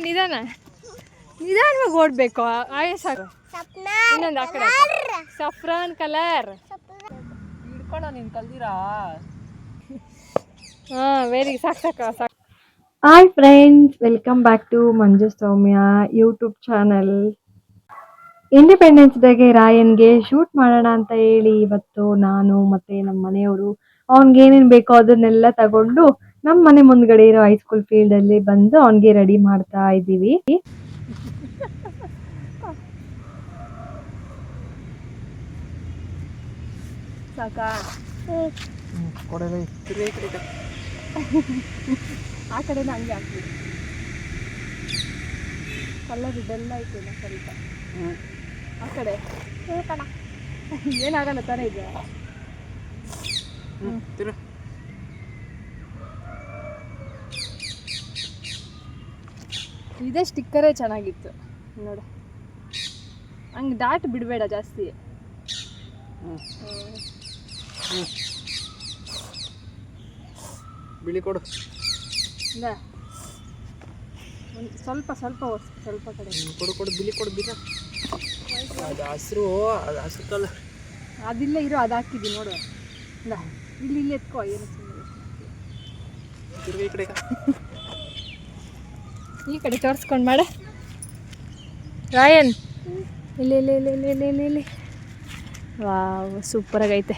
ನಿಧಾನ ನಿಧಾನವಾಗಿ ಓಡಬೇಕು. ಸಾಕು. ಇನ್ನೊಂದು ಆ ಕಡೆ ಸಫ್ರಾನ್ ಕಲರ್ ಹಿಡ್ಕೊಳ್ಳೋ ನೀನು ಕಲ್ದಿರಾ. ಹಾಂ ವೆರಿ ಸಾಕು. Hi friends, welcome back to Manju Soumya YouTube channel. Independence ಡೇಗೆ ರಾಯನ್ಗೆ ಶೂಟ್ ಮಾಡೋಣ ಅಂತ ಹೇಳಿ ಇವತ್ತು ನಾನು ಮತ್ತೆ ನಮ್ಮ ಮನೆಯವರು ಅವ್ನಿಗೆ ಏನೇನು ಬೇಕೋ ಅದನ್ನೆಲ್ಲ ತಗೊಂಡು ನಮ್ಮ ಮನೆ ಮುಂದ್ಗಡೆ ಇರೋ ಹೈಸ್ಕೂಲ್ ಫೀಲ್ಡ್ ಅಲ್ಲಿ ಬಂದು ಅವ್ನಿಗೆ ರೆಡಿ ಮಾಡ್ತಾ ಇದ್ದೀವಿ. ಸಾಕಾ? ಆ ಕಡೆನ ಹಂಗೆ ಹಾಕ್ತೀವಿ. ಕಲರ್ ಇದೆಲ್ಲ ಐತೆ ಸ್ವಲ್ಪ ಆ ಕಡೆ ಏನಾಗಲ್ಲ ಥರ ಇದೆ. ಇದೇ ಸ್ಟಿಕ್ಕರೇ ಚೆನ್ನಾಗಿತ್ತು ನೋಡು. ಹಂಗೆ ಡಾಟ್ ಬಿಡಬೇಡ ಜಾಸ್ತಿ. ಬಿಳಿ ಕೊಡು. ಸ್ವಲ್ಪ ಕಡೆ ಕೊಡು ಬಿಳಿ ಕೊಡು. ಬಿಡ ಅದು ಹಸಿರು ಕಲರ್ ಅದಿಲ್ಲ ಇರೋ ಅದು ಹಾಕಿದ್ದಿ ನೋಡು. ಇಲ್ಲಿ ಎತ್ಕೋ. ಏನು ಈ ಕಡೆ ತೋರಿಸ್ಕೊಂಡು ಮಾಡ ರಾಯನ್. ಇಲ್ಲಿ ವಾವ್ ಸೂಪರಾಗೈತೆ.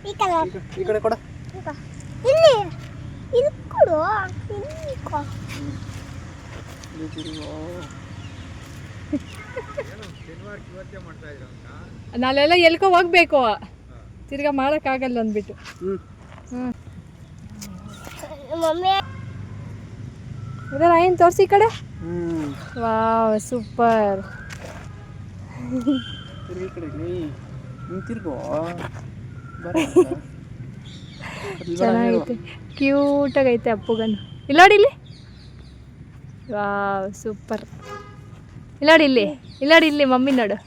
ಈ ಕಡೆ ಕೊಡ. ನಾಳೆಲ್ಲ ಎಲ್ಕೋ ಹೋಗ್ಬೇಕು, ತಿರ್ಗಾ ಮಾಡೋಕ್ಕಾಗಲ್ಲ ಅಂದ್ಬಿಟ್ಟು. ರಾಯನ್ ತೋರಿಸಿ ಈ ಕಡೆ. Wow super. ಚೆನ್ನಾಗೈತೆ, ಕ್ಯೂಟಾಗೈತೆ ಅಪ್ಪುಗನ್ನು. ಇಲ್ಲ ನೋಡಿ ಇಲ್ಲಿ. Wow super. ಇಲ್ಲ ನೋಡಿ ಇಲ್ಲಿ ಮಮ್ಮಿ ನೋಡು.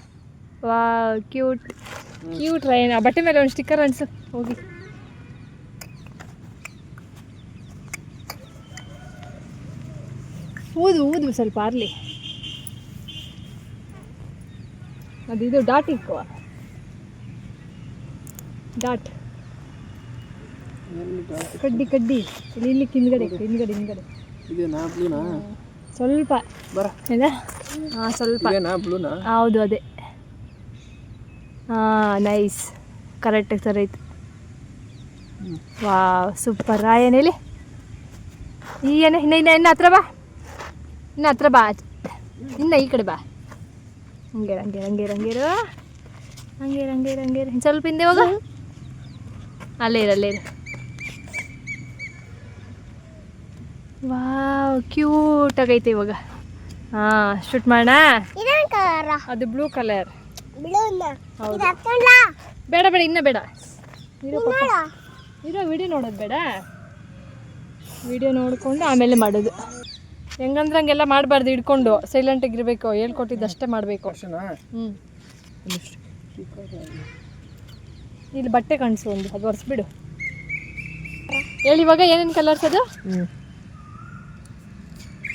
Wow cute rain. ಆ ಬಟ್ಟೆ ಮೇಲೆ ಒಂದು ಸ್ಟಿಕ್ಕರ್ ಅನ್ಸು ಹೋಗಿ. ಊದು ಸ್ವಲ್ಪ ಆರ್ಲಿ. ಅದು ಡಾಟ್ ಇಕ್ಕುವ. ಡಾಟ್ ಕಡ್ಡಿ ಇಲ್ಲಿ ಹಿಂದ್ಗಡೆ ಸ್ವಲ್ಪ ಸ್ವಲ್ಪ. ಹೌದು ಅದೇ. ನೈಸ್, ಕರೆಕ್ಟಾಗಿ ಥರ ಐತೆ. Wow super. ರಾಯನ್ ಹೇಳಿ ಈಗೇನೆ ಇನ್ನು ಹತ್ರ ಬಾ. ಇನ್ನು ಈ ಕಡೆ ಬಾ. ಹಂಗೆ ಸ್ವಲ್ಪ ಹಿಂದೆ ಹೋಗ. ಅಲ್ಲೇ ಇರು. ವಾವ್ ಕ್ಯೂಟ್ ಆಗೈತೆ ಇವಾಗ. ಶೂಟ್ ಮಾಡೋಣ. ಅದು ಬ್ಲೂ ಕಲರ್. ಬೇಡ ಇನ್ನ ಬೇಡ. ಇರೋ ವಿಡಿಯೋ ನೋಡೋದು ಬೇಡ. ವಿಡಿಯೋ ನೋಡಿಕೊಂಡು ಆಮೇಲೆ ಮಾಡೋದು. ಹೆಂಗಂದ್ರೆ ಹಂಗೆಲ್ಲ ಮಾಡಬಾರ್ದು. ಹಿಡ್ಕೊಂಡು ಸೈಲೆಂಟಾಗಿರ್ಬೇಕು. ಹೇಳ್ಕೊಟ್ಟಿದ್ದಷ್ಟೇ ಮಾಡಬೇಕು. ಇಲ್ಲಿ ಬಟ್ಟೆ ಕಾಣಿಸು ಒಂದು, ಅದು ಒರೆಸ್ಬಿಡು. ಹೇಳಿ ಇವಾಗ ಏನೇನು ಕಲರ್ಸ್ ಅದು?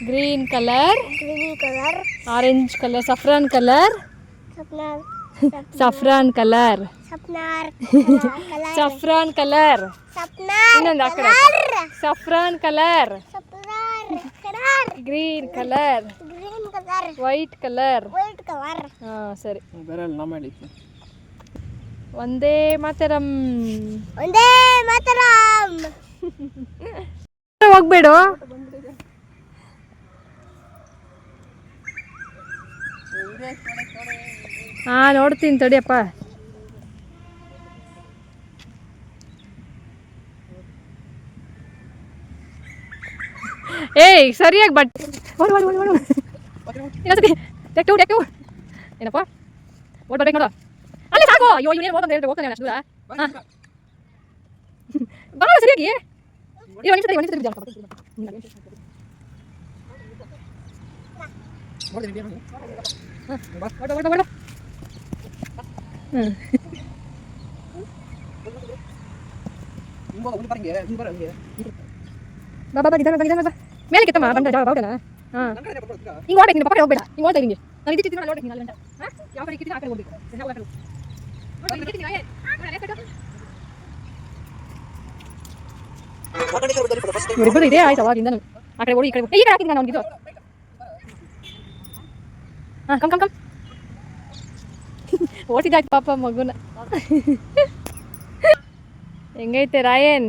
Green colour, orange colour, saffron colour, ಇನ್ನೊಂದು ಆ ಕಡೆ saffron colour, green colour, white colour. ಸರಿ. ಒಂದೇ ಮಾತರಂ. ಹೋಗ್ಬೇಡು. ನೋಡ್ತೀನಿ ತಡಿಯಪ್ಪ. ಏಯ್ ಸರಿಯಾಗಿ ಬಟ್ ಏನಪ್ಪ ಓಡ್ಬೇಕು ನೋಡು. ಅಲ್ಲೇ ಸಾಕು. ಅಯ್ಯೋ ಇವನೇನು ಹೋಗ್ಬಂದು ಹೇಳಿದ್ರೆ ಹೋಗ್ತಾನೆ ಅಷ್ಟು ದೂರ. ಬಾ ಸರಿಯಾಗಿ. ಬಾ ಮೇಲೆ ಕಿತ್ತಮ್ಮ ಬಂದ ಬಾವುಟನ ಹಾಂ ಹಿಂಗೆ ಓಡ್ಬೇಕು ನಿಮ್ಮ ಪಕ್ಕ ಹೋಗ್ಬೇಡ ಹಿಂಗೆ ಓಡ್ತಾ ಹಿಂಗೆ ನಾನು ಇದ್ದಿದ್ದು ನಾನು ನೋಡ್ಬೇಕು ಅಲ್ಲಿ ಗಂಟ ಹಾಂ ಯಾವ ಕಡೆ ಇಕ್ಕಿದ್ದೀನಿ ಆ ಕಡೆ ಹೋಗ್ಬೇಕು ಇವರಿಬ್ಬರು ಇದೇ ಆಯ್ತು ಅವಾಗಿಂದ ಆ ಕಡೆ ಓಡಿ ಈ ಕಡೆ ಈ ಕಡೆ ಹಾಕಿದ್ದೀನಿ ನಾನು ಅವ್ನಿಗಿದು ಹಾಂ ಕಮ್ ಕಮ್ ಕಮ್ ಓಟಿದಾಯ್ತು ಪಾಪ ಮಗುನ ಹೆಂಗೈತೆ ರಾಯನ್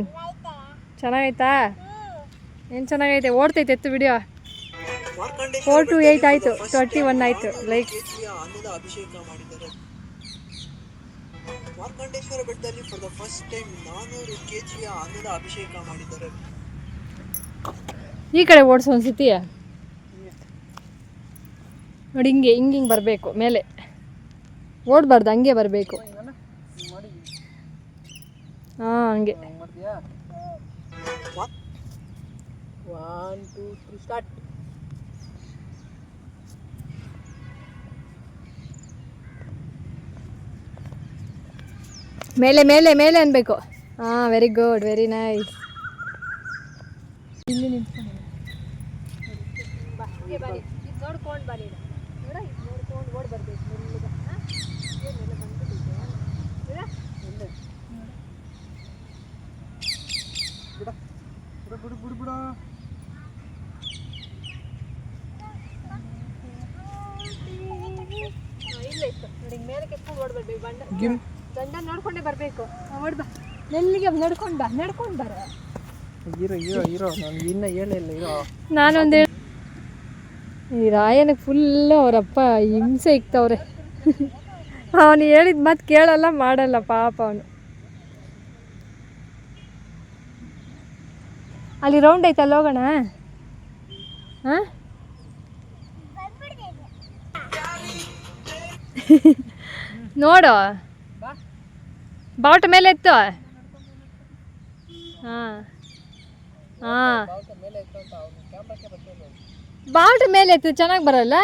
ಚೆನ್ನಾಗೈತಾ ಏನು ಚೆನ್ನಾಗೈತೆ ಓಡ್ತೈತೆ ಎತ್ತು ವಿಡಿಯೋ 4 to 8 ಆಯಿತು 21 ಆಯಿತು ಲೈಕ್ ಅಭಿಷೇಕ ಮಾಡಿದ್ದಾರೆ ಮಾರ್ಕಂಡೇಶ್ವರ ಬೆಟ್ಟದಲ್ಲಿ for the first time 400 kg ಅನ್ನದ ಅಭಿಷೇಕ ಮಾಡಿದ್ದಾರೆ. ಈ ಕಡೆ ಓಡಿಸೋ ಅನ್ಸುತ್ತಿ ನೋಡಿ ಹಿಂಗೆ ಹಿಂಗೆ ಹಿಂಗೆ ಬರಬೇಕು ಮೇಲೆ ಓಡಬಾರ್ದು ಹಂಗೆ ಬರಬೇಕು ಹಾಂ ಹಂಗೆ 1 2 3 ಸ್ಟಾರ್ಟ್. ಮೇಲೆ ಮೇಲೆ ಮೇಲೆ ಅನ್ಬೇಕು ಹಾಂ ವೆರಿ ಗುಡ್ ವೆರಿ ನೈಸ್ ಇಲ್ಲಿ ನಿಂತ್ಕೊಂಡು ನೋಡ್ಕೊಂಡು ಬರೀ ನೋಡ್ಕೊಂಡು ಓಡಿ ಬರ್ಬೇಕು ಇಲ್ಲ ಇತ್ತು ನೋಡಿ ಮೇಲೆ ಕೆತ್ಕೊಂಡು ಓಡಿ ಬರ್ಬೇಕು ಗಂಡ ನೋಡ್ಕೊಂಡೇ ಬರಬೇಕು ಓಡ್ ಬಾ ನೆಲ್ಲಿಗೆ ನಡ್ಕೊಂಡು ಬರ ಇರೋ ನಾನು ಇನ್ನೂ ಹೇಳಿಲ್ಲ ಇರೋ ನಾನೊಂದು ಈ ರಾಯನಿಗೆ ಫುಲ್ಲು ಅವರಪ್ಪ ಹಿಂಸೆ ಇಕ್ತವ್ರೆ ಅವನು ಹೇಳಿದ ಮಾತು ಕೇಳಲ್ಲ ಮಾಡಲ್ಲ ಪಾಪ ಅವನು ಅಲ್ಲಿ ರೌಂಡ್ ಐತಲ್ಲ ಹೋಗೋಣ ಹಾಂ ನೋಡು ಬಾವುಟ ಮೇಲೆ ಎತ್ತು ಹಾಂ ಹಾಂ ಬಾವುಟ ಮೇಲೆ ಎತ್ತು ಚೆನ್ನಾಗಿ ಬರಲ್ಲ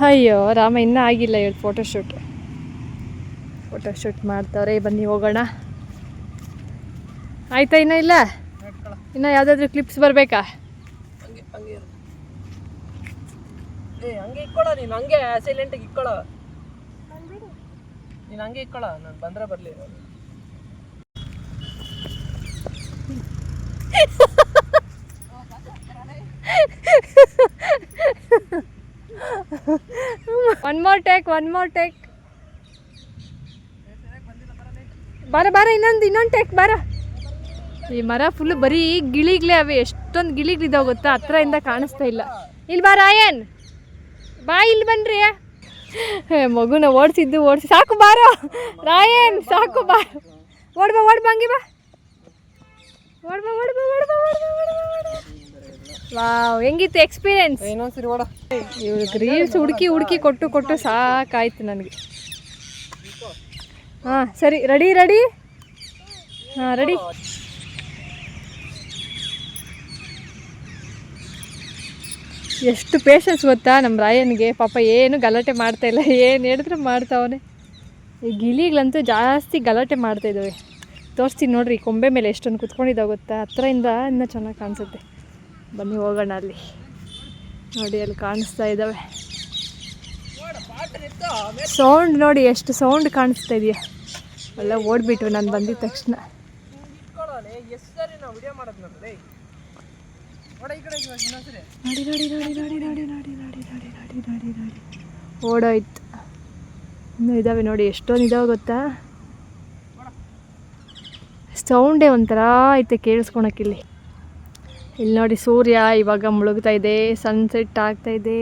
ಅಯ್ಯೋ ರಾಮ ಇನ್ನೂ ಆಗಿಲ್ಲ ಇವತ್ತು ಫೋಟೋಶೂಟ್ ಮಾಡ್ತಾವ್ರೆ ಬನ್ನಿ ಹೋಗೋಣ ಆಯ್ತಾ ಇನ್ನೂ ಇಲ್ಲ ಇನ್ನೂ ಯಾವುದಾದ್ರೂ ಕ್ಲಿಪ್ಸ್ ಬರಬೇಕಾ ಹಂಗೆ ಇಕ್ಕೊಳ್ಳೋ ನೀನು ಹಂಗೆ ಸೈಲೆಂಟಾಗಿ ಇಕ್ಕೊಳ್ಳೋ ನೀನು ಹಂಗೆ ಇಕ್ಕೊಳ್ಳೋ ನಾನು ಬಂದರೆ ಬರಲಿ 1 more take ಬಾರ ಇನ್ನೊಂದು ಟೇಕ್ ಬಾರ ಈ ಮರ ಫುಲ್ ಬರೀ ಗಿಳಿಗ್ಲೇ ಅವೆ ಎಷ್ಟೊಂದು ಗಿಳಿಗಳಿದಾವೆ ಗೊತ್ತಾ ಹತ್ರದಿಂದ ಕಾಣಿಸ್ತಾ ಇಲ್ಲ ಇಲ್ಲಿ ಬಾ ರಾಯನ್ ಬಾ ಇಲ್ಲಿ ಬನ್ರಿ ಮಗುನ ಓಡಿಸಿ ಸಾಕು ಬಾರೋ ರಾಯನ್ ಸಾಕು ಬಾ ಓಡ್ಬಾ ಹಂಗೆ ಬಾ ಓಡ್ಬಾ ವಾವ್ ಹೆಂಗಿತ್ತು ಎಕ್ಸ್ಪೀರಿಯನ್ಸ್ ಇನ್ನೊಂದ್ಸರಿ ಓಡ ಇವ್ರಿಗೆ ರೀಲ್ಸ್ ಹುಡುಕಿ ಕೊಟ್ಟು ಸಾಕಾಯ್ತು ನನಗೆ ಹಾಂ ಸರಿ ರೆಡಿ ಹಾಂ ರೆಡಿ ಎಷ್ಟು ಪೇಷನ್ಸ್ ಗೊತ್ತಾ ನಮ್ಮ ರಾಯನಿಗೆ ಪಾಪ ಏನು ಗಲಾಟೆ ಮಾಡ್ತಾಯಿಲ್ಲ ಏನು ಹೇಳಿದ್ರೆ ಮಾಡ್ತಾವನೆ ಈ ಗಿಳಿಗಳಂತೂ ಜಾಸ್ತಿ ಗಲಾಟೆ ಮಾಡ್ತಾಯಿದ್ದಾವೆ ತೋರಿಸ್ತೀನಿ ನೋಡ್ರಿ ಕೊಂಬೆ ಮೇಲೆ ಎಷ್ಟೊಂದು ಕುತ್ಕೊಂಡಿದ್ದಾವೆ ಗೊತ್ತಾ ಹತ್ರದಿಂದ ಇನ್ನೂ ಚೆನ್ನಾಗಿ ಕಾಣಿಸುತ್ತೆ ಬನ್ನಿ ಹೋಗೋಣ ಅಲ್ಲಿ ನೋಡಿ ಅಲ್ಲಿ ಕಾಣಿಸ್ತಾ ಇದ್ದಾವೆ ಸೌಂಡ್ ನೋಡಿ ಎಷ್ಟು ಸೌಂಡ್ ಕಾಣಿಸ್ತಾ ಇದೆಯಾ ಎಲ್ಲ ಓಡ್ಬಿಟ್ವಿ ನಾನು ಬಂದಿದ್ದ ತಕ್ಷಣ ನೋಡಿ ಓಡೋಯ್ತು ಇನ್ನೂ ಇದ್ದಾವೆ ನೋಡಿ ಎಷ್ಟೊಂದು ಇದಾವೆ ಗೊತ್ತಾ ಸೌಂಡೇ ಒಂಥರ ಐತೆ ಕೇಳಿಸ್ಕೊಳಕ್ಕಿಲ್ಲಿ ಇಲ್ಲಿ ನೋಡಿ ಸೂರ್ಯ ಇವಾಗ ಮುಳುಗ್ತಾ ಇದೆ ಸನ್ಸೆಟ್ ಆಗ್ತಾ ಇದೆ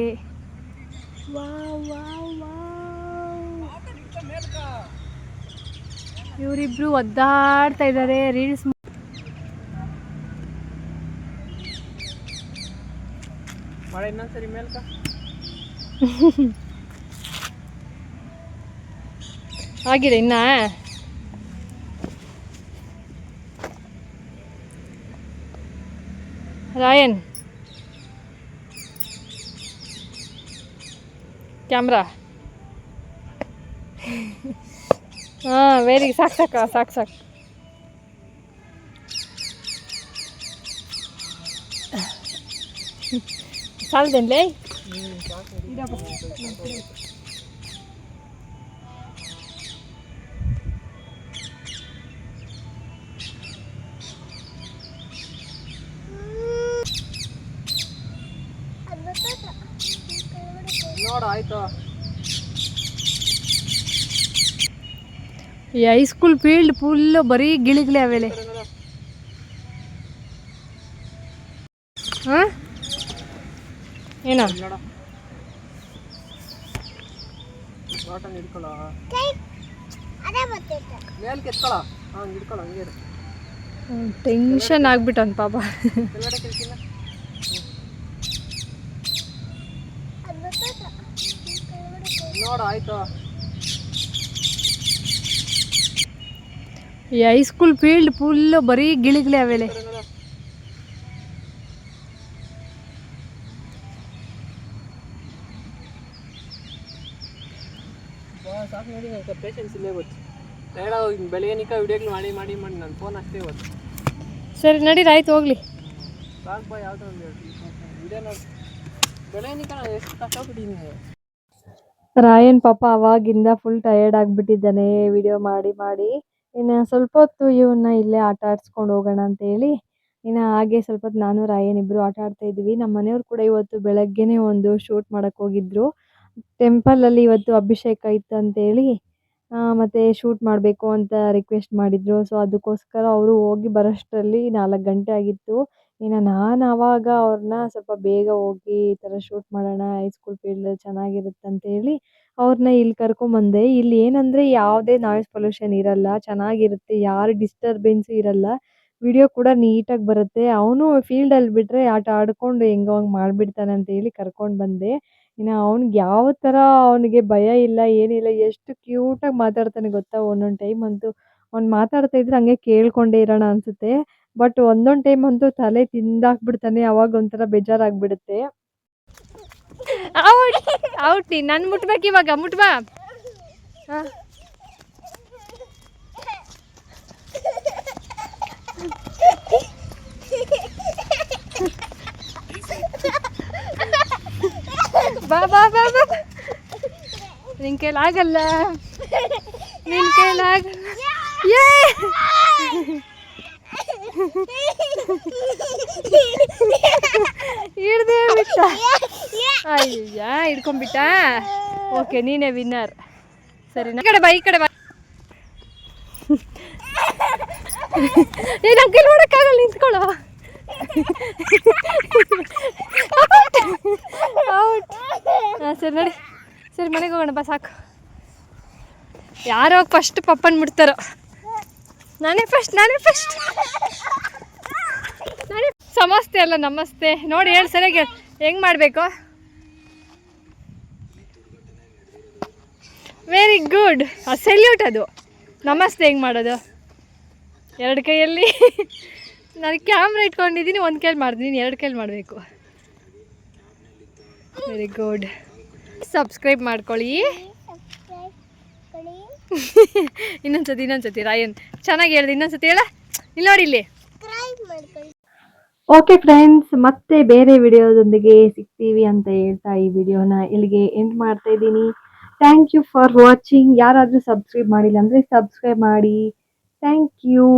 ಇವರಿಬ್ರು ಒದ್ದಾಡ್ತಾ ಇದ್ದಾರೆ ರೀಲ್ಸ್ ಇನ್ನೊಂದ್ಸರಿ ಮೇಲ್ಕ ಆಗಿದೆ ಇನ್ನ ರಾಯನ್ ಕ್ಯಾಮ್ರಾ ಹಾಂ ವೆರಿ ಸಾಕು ಸಾಲದೇನ್ಲೇ ನೋಡ ಆಯ್ತು. ಈ ಹೈಸ್ಕೂಲ್ ಫೀಲ್ಡ್ ಫುಲ್ಲು ಬರೀ ಗಿಳಿಗಳೇ ಅವೇಲೆ. ಹಾಂ ಏನ ನೋಡ ಬಾಟನ್ ಹಿಡ್ಕೊಳ್ಳ ಮೇಲ್ ಕೆತ್ಕೊಳ್ಳ. ಹಾಂ ಹಿಡ್ಕೊಳ್ಳ ಹಂಗೆ ಇರು. ಟೆನ್ಷನ್ ಆಗ್ಬಿಟ್ಟವನ್ ಪಾಪ. ಕೆಳಗಡೆ ಕೆಲ್ಸಿಲ್ಲ ನೋಡ ಆಯ್ತು. ಈ ಹೈಸ್ಕೂಲ್ ಫೀಲ್ಡ್ ಫುಲ್ಲು ಬರೀ ಗಿಳಿಗಳೇ ಅವೇಲೆ. ಸಾಕು ನೋಡಿ, ನನಗೆ ಪೇಷನ್ಸ್ ಇಲ್ಲೇ ಗೊತ್ತು. ಬೇಡ ಬೆಳಿಗ್ಗೆ ನಿಕ್ಕ ವಿಡಿಯೋಗಳು ಮಾಡಿ ಮಾಡಿ ಮಾಡಿ ನನ್ನ ಫೋನ್ ಅಷ್ಟೇ ಇವತ್ತು. ಸರಿ ನಡೀರಿ, ಆಯ್ತು ಹೋಗ್ಲಿ. ಸಾಕು ಬಾ, ಯಾವುದೋ ಒಂದು ವಿಡಿಯೋ ನೋಡಿ. ಬೆಳಿಗ್ಗೆ ನಿಕ್ಕ ನಾನು ಎಷ್ಟು ಕಷ್ಟಪಟ್ಟಿದ್ದೀನಿ. ರಾಯನ್ ಪಾಪ ಅವಾಗಿಂದ ಫುಲ್ ಟಯರ್ಡ್ ಆಗಿಬಿಟ್ಟಿದ್ದಾನೆ ವಿಡಿಯೋ ಮಾಡಿ ಮಾಡಿ. ಇನ್ನು ಸ್ವಲ್ಪ ಹೊತ್ತು ಇವನ್ನ ಇಲ್ಲೇ ಆಟ ಆಡ್ಸ್ಕೊಂಡು ಹೋಗೋಣ ಅಂತ ಹೇಳಿ ಇನ್ನು ಹಾಗೆ ಸ್ವಲ್ಪ ಹೊತ್ತು ನಾನು ರಾಯನ್ ಇಬ್ಬರು ಆಟ ಆಡ್ತಾ ಇದ್ವಿ. ನಮ್ಮ ಮನೆಯವ್ರು ಕೂಡ ಇವತ್ತು ಬೆಳಗ್ಗೆನೇ ಒಂದು ಶೂಟ್ ಮಾಡಕ್ಕೆ ಹೋಗಿದ್ರು. ಟೆಂಪಲಲ್ಲಿ ಇವತ್ತು ಅಭಿಷೇಕ ಇತ್ತು ಅಂತೇಳಿ ಮತ್ತು ಶೂಟ್ ಮಾಡಬೇಕು ಅಂತ ರಿಕ್ವೆಸ್ಟ್ ಮಾಡಿದರು. ಸೊ ಅದಕ್ಕೋಸ್ಕರ ಅವರು ಹೋಗಿ ಬರೋಷ್ಟರಲ್ಲಿ 4 ಗಂಟೆ ಆಗಿತ್ತು. ಇನ್ನು ನಾನು ಆವಾಗ ಅವ್ರನ್ನ ಸ್ವಲ್ಪ ಬೇಗ ಹೋಗಿ ಈ ಥರ ಶೂಟ್ ಮಾಡೋಣ, ಹೈಸ್ಕೂಲ್ ಫೀಲ್ಡ್ ಚೆನ್ನಾಗಿರುತ್ತೆ ಅಂತೇಳಿ ಅವ್ರನ್ನ ಇಲ್ಲಿ ಕರ್ಕೊಂಬಂದೆ. ಇಲ್ಲಿ ಏನಂದರೆ ಯಾವುದೇ ನಾಯ್ಸ್ ಪೊಲ್ಯೂಷನ್ ಇರಲ್ಲ, ಚೆನ್ನಾಗಿರುತ್ತೆ, ಯಾರು ಡಿಸ್ಟರ್ಬೆನ್ಸು ಇರಲ್ಲ, ವಿಡಿಯೋ ಕೂಡ ನೀಟಾಗಿ ಬರುತ್ತೆ. ಅವನು ಫೀಲ್ಡಲ್ಲಿ ಬಿಟ್ಟರೆ ಆಟ ಆಡ್ಕೊಂಡು ಹೆಂಗೋ ಹಂಗೆ ಮಾಡಿಬಿಡ್ತಾನೆ ಅಂತೇಳಿ ಕರ್ಕೊಂಡು ಬಂದೆ. ಇನ್ನು ಅವ್ನಿಗೆ ಯಾವ ಥರ ಅವನಿಗೆ ಭಯ ಇಲ್ಲ ಏನಿಲ್ಲ, ಎಷ್ಟು ಕ್ಯೂಟಾಗಿ ಮಾತಾಡ್ತಾನೆ ಗೊತ್ತಾ. ಒಂದೊಂದು ಟೈಮ್ ಅಂತೂ ಅವ್ನು ಮಾತಾಡ್ತಾ ಇದ್ರೆ ಹಂಗೆ ಕೇಳ್ಕೊಂಡೇ ಇರೋಣ ಅನಿಸುತ್ತೆ. ಬಟ್ ಒಂದೊಂದು ಟೈಮ್ ಅಂತೂ ತಲೆ ತಿಂದಾಕ್ಬಿಡ್ತಾನೆ, ಅವಾಗ ಒಂಥರ ಬೇಜಾರಾಗ್ಬಿಡುತ್ತೆ. ಔಟ್ ಔಟ್ ನಾನು ಮುಟ್ಬೇಕು ಇವಾಗ, ಮುಟ್ಬಾ. ಹಾಂ ಬಾ ಬಾ ಬಾ ಬಾ. ನಿನ್ ಕೈಲಾಗಲ್ಲ, ನಿನ್ ಕೈಲಾಗಲ್ಲ. ಏ ಹಿಡ್ದೇ ಬಿಟ್ಟ. ಅಯ್ಯ ಹಿಡ್ಕೊಂಬಿಟ್ಟ. ಓಕೆ, ನೀನೇ ವಿನ್ನರ್. ಸರಿ, ಈ ಕಡೆ ಬಾ, ಈ ಕಡೆ ಬಾ. ಏ ನನ್ನ ಕೈಲಿ ನೋಡೋಕ್ಕಾಗಲ್ಲ, ನಿಂತ್ಕೊಳ್ಳೋ. ಔಟ್. ಹಾಂ ಸರಿ ನಡಿ, ಸರಿ ಮನೆಗೆ ಹೋಗೋಣ ಬಾ, ಸಾಕು. ಯಾರೋ ಫಸ್ಟ್ ಪಪ್ಪನ್ ಮುಟ್ತಾರೋ. ನಾನೇ ಫಸ್ಟ್ ನಾನೇ ಸಮಸ್ತೆ ಅಲ್ಲ ನಮಸ್ತೆ. ನೋಡಿ ಹೇಳಿ ಸರಿಯಾಗಿ ಹೆಂಗೆ ಮಾಡಬೇಕು. Very good. ಸೆಲ್ಯೂಟ್ ಅದು. ನಮಸ್ತೆ ಹೆಂಗೆ ಮಾಡೋದು? 2 ಕೈಯಲ್ಲಿ. ನಾನು ಕ್ಯಾಮ್ರಾ ಇಟ್ಕೊಂಡಿದ್ದೀನಿ, 1 ಕೈಲಿ ಮಾಡಿದ್ದೀನಿ, 2 ಕೈಲಿ ಮಾಡಬೇಕು. Very good. ಸಬ್ಸ್ಕ್ರೈಬ್ ಮಾಡ್ಕೊಳ್ಳಿ. ಇನ್ನೊಂದ್ಸತಿ ರಾಯನ್ ಚೆನ್ನಾಗಿ ಹೇಳ್ದೆ, ಇನ್ನೊಂದ್ಸತಿ ಹೇಳ. ಇಲ್ಲಿ ನೋಡಿ, ಇಲ್ಲಿ. ಓಕೆ ಫ್ರೆಂಡ್ಸ್, ಮತ್ತೆ ಬೇರೆ ವಿಡಿಯೋದೊಂದಿಗೆ ಸಿಗ್ತೀವಿ ಅಂತ ಹೇಳ್ತಾ ಈ ವಿಡಿಯೋನ ಇಲ್ಲಿಗೆ ಎಂಡ್ ಮಾಡ್ತಾ ಇದ್ದೀನಿ. Thank you for watching. ಯಾರಾದರೂ ಸಬ್ಸ್ಕ್ರೈಬ್ ಮಾಡಿಲ್ಲ ಅಂದರೆ ಸಬ್ಸ್ಕ್ರೈಬ್ ಮಾಡಿ. Thank you.